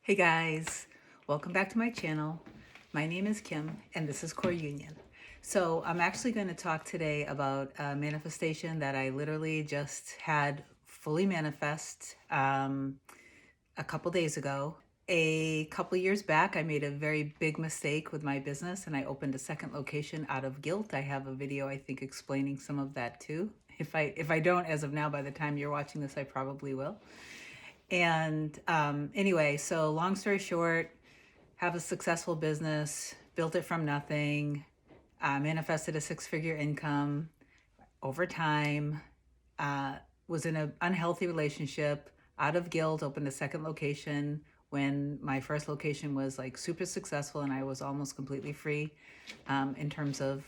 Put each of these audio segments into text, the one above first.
Hey guys, welcome back to my channel. My name is Kim and this is Core Union. So I'm actually going to talk today about a manifestation that I literally just had fully manifest a couple days ago. A couple years back, I made a very big mistake with my business and I opened a second location out of guilt. I have a video, I think, explaining some of that too. If I don't, as of now, by the time you're watching this, I probably will. And anyway, so long story short, have a successful business, built it from nothing, manifested a six-figure income over time, uh, was in an unhealthy relationship, out of guilt, opened a second location when my first location was like super successful and I was almost completely free in terms of,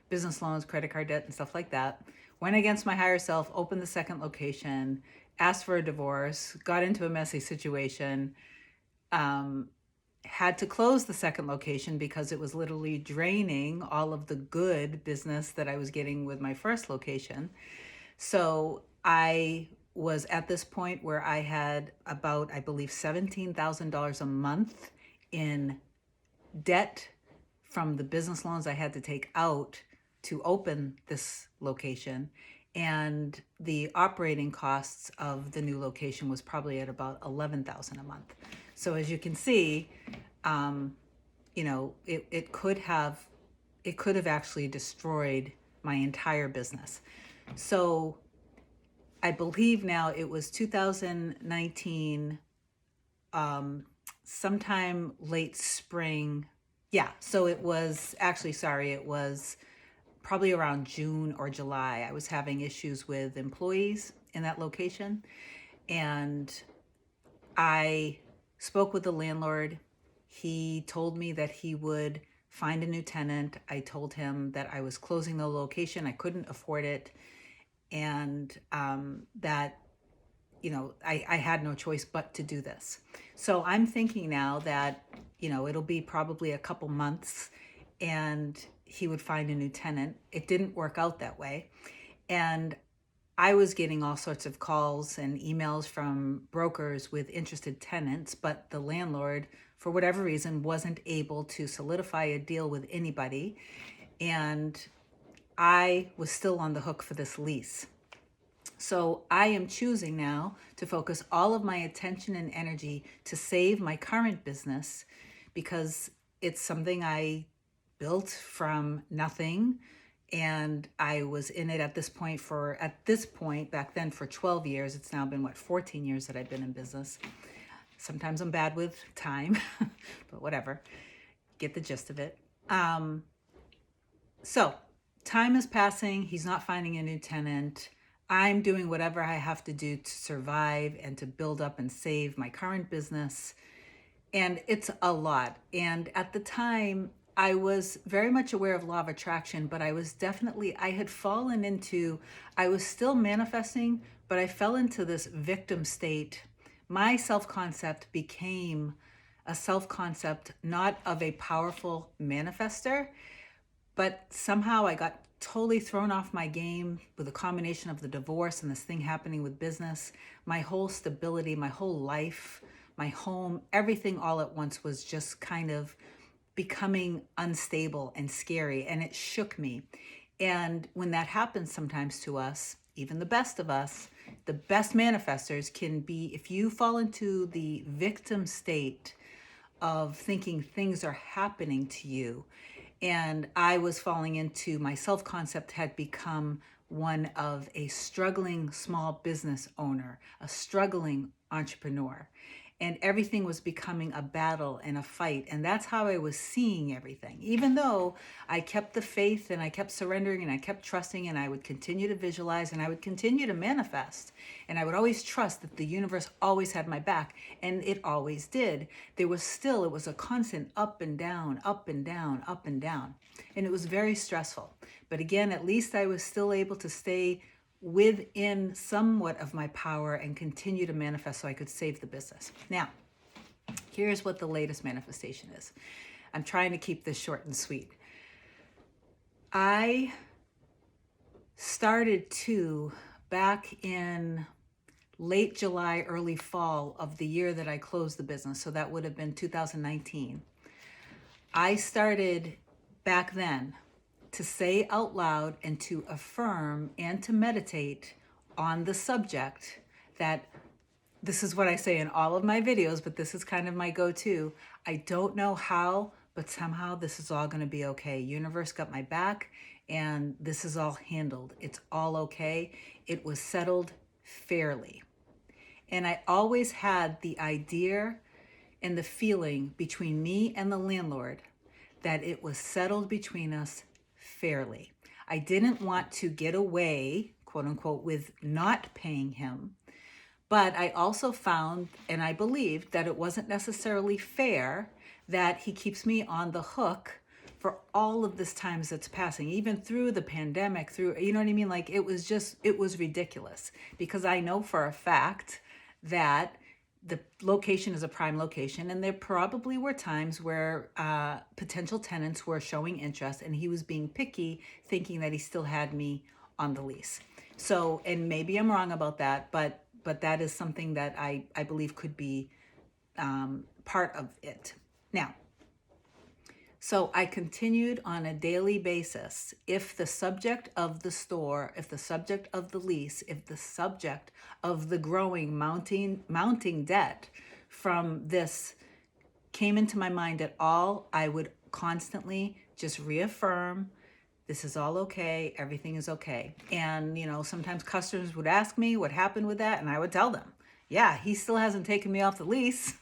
business loans, credit card debt, and stuff like that. Went against my higher self, opened the second location, asked for a divorce, got into a messy situation, um, had to close the second location because it was literally draining all of the good business that I was getting with my first location. So I was at this point where I had about, I believe, $17,000 a month in debt from the business loans I had to take out to open this location. And the operating costs of the new location was probably at about 11,000 a month. So as you can see, it could have actually destroyed my entire business. So I believe now it was 2019, sometime late spring. Yeah, so it was actually, sorry, it was probably around June or July. I was having issues with employees in that location. And I spoke with the landlord. He told me that he would find a new tenant. I told him that I was closing the location, I couldn't afford it, and that I had no choice but to do this. So I'm thinking now that, it'll be probably a couple months and he would find a new tenant. It didn't work out that way. And I was getting all sorts of calls and emails from brokers with interested tenants, but the landlord, for whatever reason, wasn't able to solidify a deal with anybody. And I was still on the hook for this lease. So I am choosing now to focus all of my attention and energy to save my current business because it's something I built from nothing. And I was in it at this point back then for 12 years. It's now been 14 years that I've been in business. Sometimes I'm bad with time, but whatever. Get the gist of it. So time is passing. He's not finding a new tenant. I'm doing whatever I have to do to survive and to build up and save my current business. And it's a lot. And at the time, I was very much aware of law of attraction, but I was I had fallen into, I was still manifesting, but I fell into this victim state. My self-concept became a self-concept not of a powerful manifester, but somehow I got totally thrown off my game with a combination of the divorce and this thing happening with business. My whole stability, my whole life, my home, everything all at once was just kind of becoming unstable and scary, and it shook me. And when that happens sometimes to us, even the best of us, the best manifestors can be, if you fall into the victim state of thinking things are happening to you. And I was falling into, my self-concept had become one of a struggling small business owner, a struggling entrepreneur. And everything was becoming a battle and a fight. And that's how I was seeing everything. Even though I kept the faith and I kept surrendering and I kept trusting and I would continue to visualize and I would continue to manifest. And I would always trust that the universe always had my back. And it always did. It was a constant up and down, up and down, up and down. And it was very stressful. But again, at least I was still able to stay within somewhat of my power and continue to manifest so I could save the business. Now, here's what the latest manifestation is. I'm trying to keep this short and sweet. I started to, back in late July, early fall of the year that I closed the business. So that would have been 2019. I started back then to say out loud and to affirm and to meditate on the subject that this is what I say in all of my videos, but this is kind of my go-to. I don't know how, but somehow this is all going to be okay. Universe got my back and this is all handled. It's all okay. It was settled fairly. And I always had the idea and the feeling between me and the landlord that it was settled between us fairly. I didn't want to get away, quote unquote, with not paying him. But I also found, and I believed, that it wasn't necessarily fair that he keeps me on the hook for all of this time that's passing, even through the pandemic, through, you know what I mean? Like it was ridiculous, because I know for a fact that the location is a prime location, and there probably were times where potential tenants were showing interest and he was being picky, thinking that he still had me on the lease. So, and maybe I'm wrong about that, but that is something that I believe could be part of it. Now, so I continued on a daily basis. If the subject of the store, if the subject of the lease, if the subject of the growing, mounting debt from this came into my mind at all, I would constantly just reaffirm, this is all okay, everything is okay. And, you know, sometimes customers would ask me what happened with that, and I would tell them, yeah, he still hasn't taken me off the lease.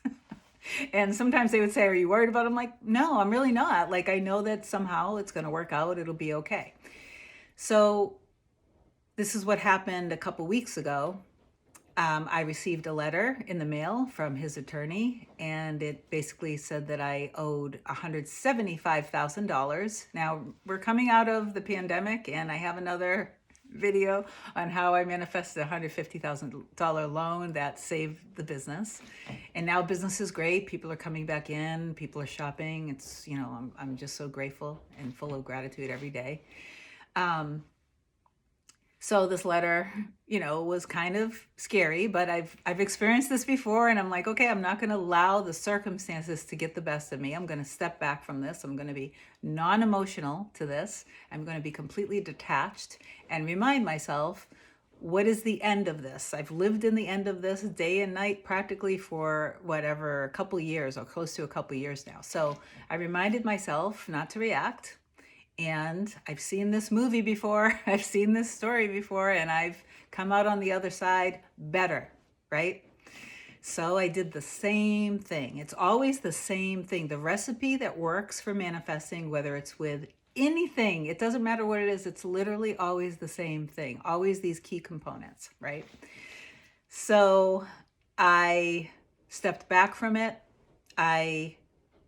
And sometimes they would say, are you worried about it? I'm like, no, I'm really not. Like, I know that somehow it's going to work out. It'll be okay. So this is what happened a couple weeks ago. I received a letter in the mail from his attorney, and it basically said that I owed $175,000. Now, we're coming out of the pandemic, and I have another video on how I manifested a $150,000 loan that saved the business. And now business is great. People are coming back in. People are shopping. It's, you know, I'm just so grateful and full of gratitude every day. So this letter, you know, was kind of scary, but I've experienced this before, and I'm like, okay, I'm not going to allow the circumstances to get the best of me. I'm going to step back from this. I'm going to be non-emotional to this. I'm going to be completely detached and remind myself, what is the end of this? I've lived in the end of this day and night practically for whatever, a couple years or close to a couple years now. So I reminded myself not to react. And I've seen this movie before, I've seen this story before, and I've come out on the other side better, right? So I did the same thing. It's always the same thing. The recipe that works for manifesting, whether it's with anything, it doesn't matter what it is, it's literally always the same thing. Always these key components, right? So I stepped back from it. I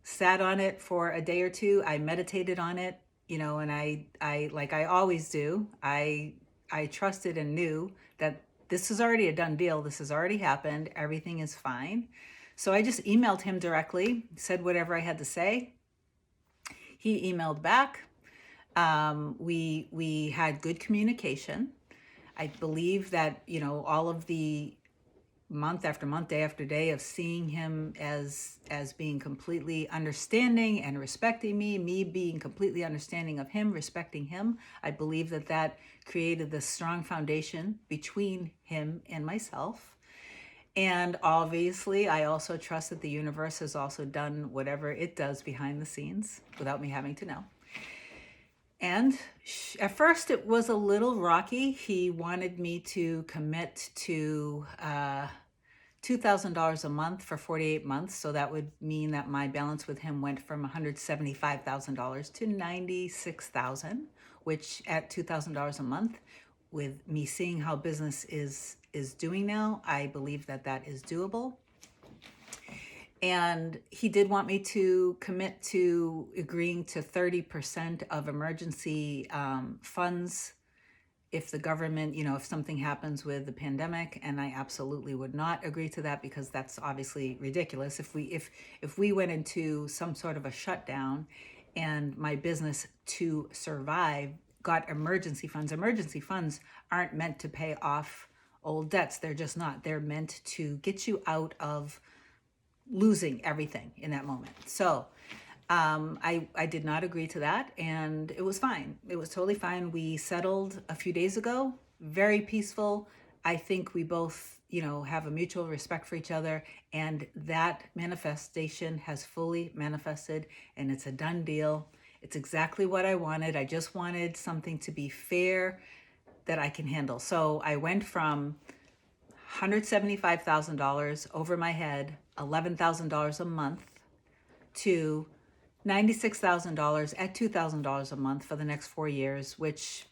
sat on it for a day or two. I meditated on it. You know, and I like I always do, I trusted and knew that this is already a done deal. This has already happened. Everything is fine. So I just emailed him directly, said whatever I had to say. He emailed back. We had good communication. I believe that, you know, all of the month after month, day after day of seeing him as being completely understanding and respecting me being completely understanding of him, respecting him. I believe that that created this strong foundation between him and myself. And obviously, I also trust that the universe has also done whatever it does behind the scenes without me having to know. And at first it was a little rocky. He wanted me to commit to $2,000 a month for 48 months. So that would mean that my balance with him went from $175,000 to $96,000, which at $2,000 a month, with me seeing how business is doing now, I believe that that is doable. And he did want me to commit to agreeing to 30% of emergency funds if the government, you know, if something happens with the pandemic. And I absolutely would not agree to that, because that's obviously ridiculous. If we went into some sort of a shutdown and my business to survive got emergency funds aren't meant to pay off old debts. They're just not. They're meant to get you out of losing everything in that moment. So I did not agree to that, and it was fine. It was totally fine. We settled a few days ago, very peaceful. I think we both, have a mutual respect for each other, and that manifestation has fully manifested, and it's a done deal. It's exactly what I wanted. I just wanted something to be fair that I can handle. So I went from $175,000 over my head, $11,000 a month, to $96,000 at $2,000 a month for the next 4 years, which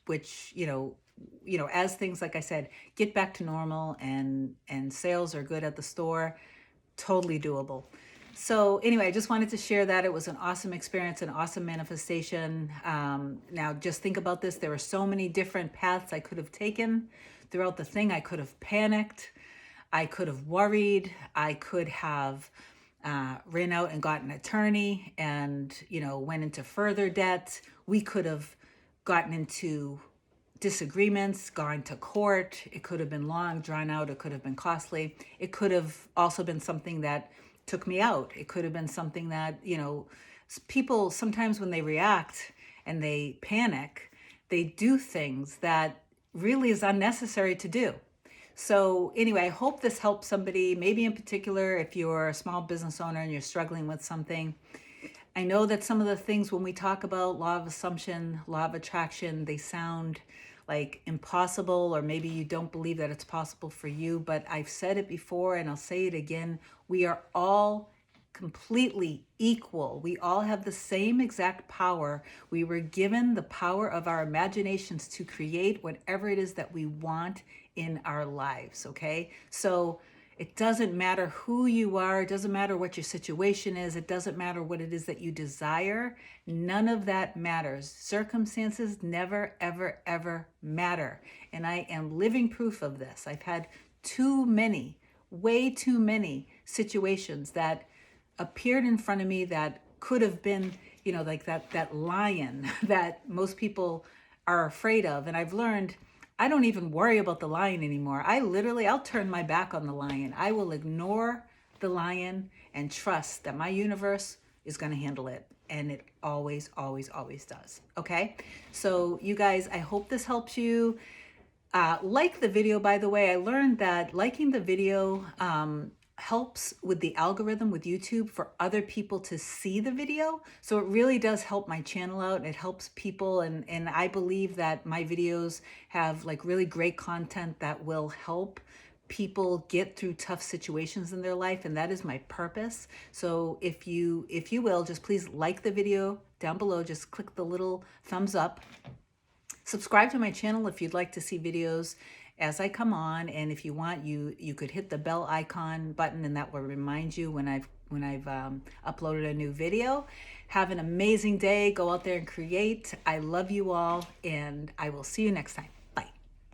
as things, like I said, get back to normal and sales are good at the store, totally doable. So anyway, I just wanted to share that. It was an awesome experience, an awesome manifestation. Now just think about this. There were so many different paths I could have taken throughout the thing. I could have panicked. I could have worried. I could have ran out and got an attorney and, went into further debt. We could have gotten into disagreements, gone to court. It could have been long, drawn out. It could have been costly. It could have also been something that took me out. It could have been something that, people sometimes when they react and they panic, they do things that really is unnecessary to do. So anyway, I hope this helps somebody, maybe in particular if you're a small business owner and you're struggling with something. I know that some of the things when we talk about law of assumption, law of attraction, they sound like impossible, or maybe you don't believe that it's possible for you, but I've said it before and I'll say it again. We are all completely equal. We all have the same exact power. We were given the power of our imaginations to create whatever it is that we want in our lives, okay? So it doesn't matter who you are. It doesn't matter what your situation is. It doesn't matter what it is that you desire. None of that matters. Circumstances never, ever, ever matter. And I am living proof of this. I've had way too many situations that appeared in front of me that could have been, like that lion that most people are afraid of. And I've learned I don't even worry about the lion anymore. I'll turn my back on the lion. I will ignore the lion and trust that my universe is going to handle it. And it always, always, always does. Okay? So you guys, I hope this helps you. Like the video, by the way. I learned that liking the video helps with the algorithm with YouTube for other people to see the video. So it really does help my channel out. It helps people, and I believe that my videos have like really great content that will help people get through tough situations in their life, and that is my purpose. So if you will, just please like the video down below. Just click the little thumbs up. Subscribe to my channel if you'd like to see videos as I come on, and if you want, you could hit the bell icon button, and that will remind you when I've uploaded a new video. Have an amazing day. Go out there and create. I love you all, and I will see you next time.